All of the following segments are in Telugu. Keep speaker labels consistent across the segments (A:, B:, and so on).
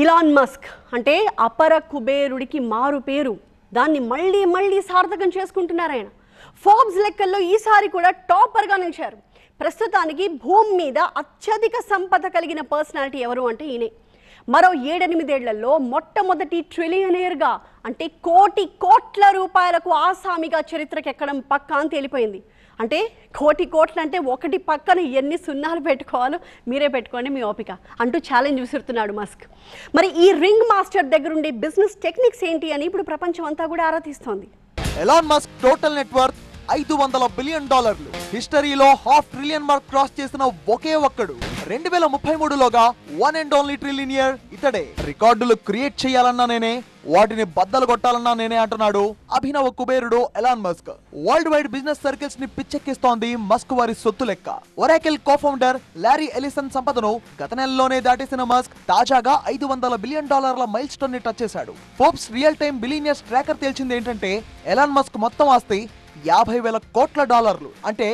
A: ఇలాన్ మస్క్ అంటే అపర కుబేరుడికి మారు పేరు. దాన్ని మళ్ళీ మళ్ళీ సార్థకం చేసుకుంటున్నారు ఆయన. ఫోర్బ్స్ లెక్కల్లో ఈసారి కూడా టాపర్గా నిలిచారు. ప్రస్తుతానికి భూమి మీద అత్యధిక సంపద కలిగిన పర్సనాలిటీ ఎవరు అంటే ఈయనే. మరో 7-8 ఏళ్లలో మొట్టమొదటి ట్రిలియనేర్గా అంటే కోటి కోట్ల రూపాయలకు ఆసామిగా చరిత్రకెక్కడం పక్కా అని తేలిపోయింది. అంటే కోటి కోట్లు అంటే ఒకటి పక్కన ఎన్ని సున్నాలు పెట్టుకోవాలో మీరే పెట్టుకోండి మీ ఓపిక అంటూ ఛాలెంజ్ విసురుతున్నాడు మస్క్. మరి ఈ రింగ్ మాస్టర్ దగ్గరుండే బిజినెస్ టెక్నిక్స్ ఏంటి అని ఇప్పుడు ప్రపంచం అంతా కూడా ఆరా తీస్తోంది.
B: Elon Musk total network $500 billion. హిస్టరీలో $500 బిలియన్ మార్క్ క్రాస్ చేసిన ఒకే ఒక్కడు. 2033లోగా వన్ అండ్ ఓన్లీ ట్రిలియనియర్ ఇతడే. రికార్డులు క్రియేట్ చేయాలన్నా నేనే, వాటిని బద్దలు కొట్టాలన్నా నేనే అంటున్నాడు అభినవ కుబేరుడు Elon Musk. World wide business circles ని పిచ్చెక్కిస్తోంది మస్క్ వారి సొత్తు లెక్క. ఒరాకిల్ కో-ఫౌండర్ లారీ ఎలిసన్ సంపదను గత నెలలోనే దాటేసిన మస్క్ తాజాగా $500 బిలియన్ మైల్ స్టోన్ ని టచ్ చేశాడు. Forbes real time billionaires tracker తేల్చింది ఏంటంటే ఎలాన్ మస్క్ మొత్తం ఆస్తి $50,000 కోట్ల, అంటే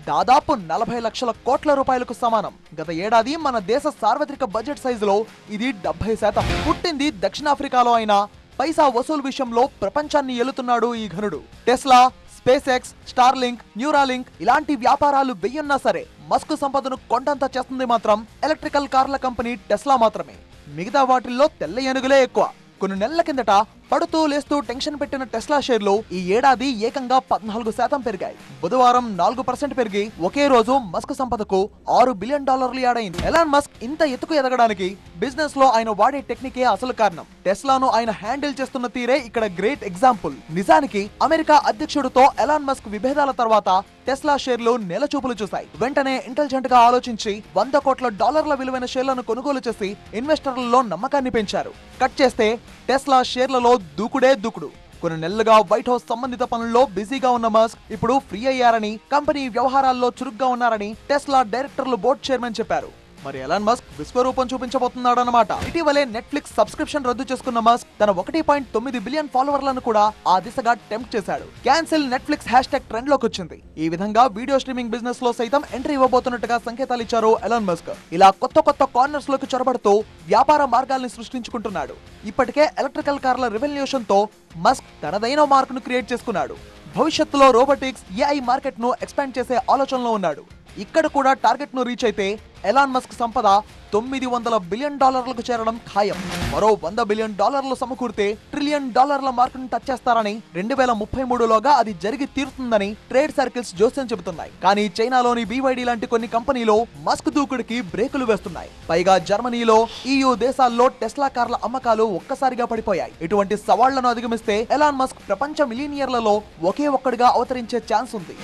B: దాదాపు 40 లక్షల కోట్ల రూపాయలకు సమానం. గత ఏడాది మన దేశ సార్వత్రిక బడ్జెట్ సైజులో ఇది 70%. పుట్టింది దక్షిణాఫ్రికాలో అయినా పైసా వసూలు విషయంలో ప్రపంచాన్ని ఏలుతున్నాడు ఈ ఘనుడు. Tesla, SpaceX, Starlink, Neuralink ఇలాంటి వ్యాపారాలు వెయ్యున్నా సరే మస్క్ సంపదను కొండంత చేస్తుంది మాత్రం ఎలక్ట్రికల్ కార్ల కంపెనీ టెస్లా మాత్రమే. మిగతా వాటిల్లో తెల్ల ఏనుగులే ఎక్కువ. కొన్ని నెలల కిందట పడుతూ లేస్తూ టెన్షన్ పెట్టిన టెస్లా షేర్లు ఈ ఏడాది ఏకంగా 14% పెరిగాయి. బుధవారం 4% పెరిగి ఒకే రోజు మస్క్ సంపదకు $6 బిలియన్ యాడ్ అయింది. ఎలాన్ మస్క్ ఇంత ఎత్తుకు ఎదగడానికి బిజినెస్ లో ఆయన వాడే టెక్నికే అసలు కారణం. టెస్లాను ఆయన హ్యాండిల్ చేస్తున్న తీరే ఇక్కడ గ్రేట్ ఎగ్జాంపుల్. నిజానికి అమెరికా అధ్యక్షుడితో ఎలాన్ మస్క్ విభేదాల తర్వాత టెస్లా షేర్లు నెలచూపులు చూశాయి. వెంటనే ఇంటెలిజెంట్ గా ఆలోచించి $100 కోట్ల విలువైన షేర్లను కొనుగోలు చేసి ఇన్వెస్టర్లలో నమ్మకాన్ని పెంచారు. కట్ చేస్తే టెస్లా షేర్లలో దూకుడే దూకుడు. కొన్ని నెలలుగా వైట్ హౌస్ సంబంధిత పనుల్లో బిజీగా ఉన్న మస్క్ ఇప్పుడు ఫ్రీ అయ్యారని, కంపెనీ వ్యవహారాల్లో చురుగ్గా ఉన్నారని టెస్లా డైరెక్టర్లు బోర్డు చైర్మన్ చెప్పారు. మరి ఎలాన్ మస్క్ విశ్వరూపం చూపించబోతున్నాడన్నమాట. ఇటీవలే నెట్ఫ్లిక్స్ సబ్స్క్రిప్షన్ రద్దు చేసుకున్న మస్క్ తన 1.9 బిలియన్ ఫాలోవర్లను కూడా ఆ దిశగా టెంప్ట్ చేశాడు. క్యాన్సిల్ నెట్ఫ్లిక్స్ హ్యాష్ట్యాగ్ ట్రెండ్ లోకి వచ్చింది. ఈ విధంగా వీడియో స్ట్రీమింగ్ బిజినెస్ లో సైతం ఎంట్రీ ఇవ్వబోతున్నట్టుగా సంకేతాలు ఇచ్చారు ఎలాన్ మస్క్. ఇలా కొత్త కొత్త కార్నర్స్ లోకి చొరబడుతూ వ్యాపార మార్గాల్ని సృష్టించుకుంటున్నాడు. ఇప్పటికే ఎలక్ట్రికల్ కార్ల రెవల్యూషన్ తో మస్క్ తనదైన మార్క్ ను క్రియేట్ చేసుకున్నాడు. భవిష్యత్తులో రోబోటిక్స్, AI మార్కెట్ ను ఎక్స్పాండ్ చేసే ఆలోచనలో ఉన్నాడు. ఇక్కడ కూడా టార్గెట్ ను రీచ్ అయితే ఎలాన్ మస్క్ సంపద $900 బిలియన్ చేరడం ఖాయం. మరో $100 బిలియన్ సమకూరితే $1 ట్రిలియన్ మార్క్ ను టచ్ చేస్తారని, 2033లోగా అది జరిగి తీరుతుందని ట్రేడ్ సర్కిల్స్ జోస్యం చెబుతున్నాయి. కానీ చైనాలోని BYD లాంటి కొన్ని కంపెనీలు మస్క్ దూకుడికి బ్రేకులు వేస్తున్నాయి. పైగా జర్మనీలో, EU దేశాల్లో టెస్లా కార్ల అమ్మకాలు ఒక్కసారిగా పడిపోయాయి. ఇటువంటి సవాళ్లను అధిగమిస్తే ఎలాన్ మస్క్ ప్రపంచ మిలియనియర్లలో ఒకే ఒక్కడిగా అవతరించే ఛాన్స్ ఉంది.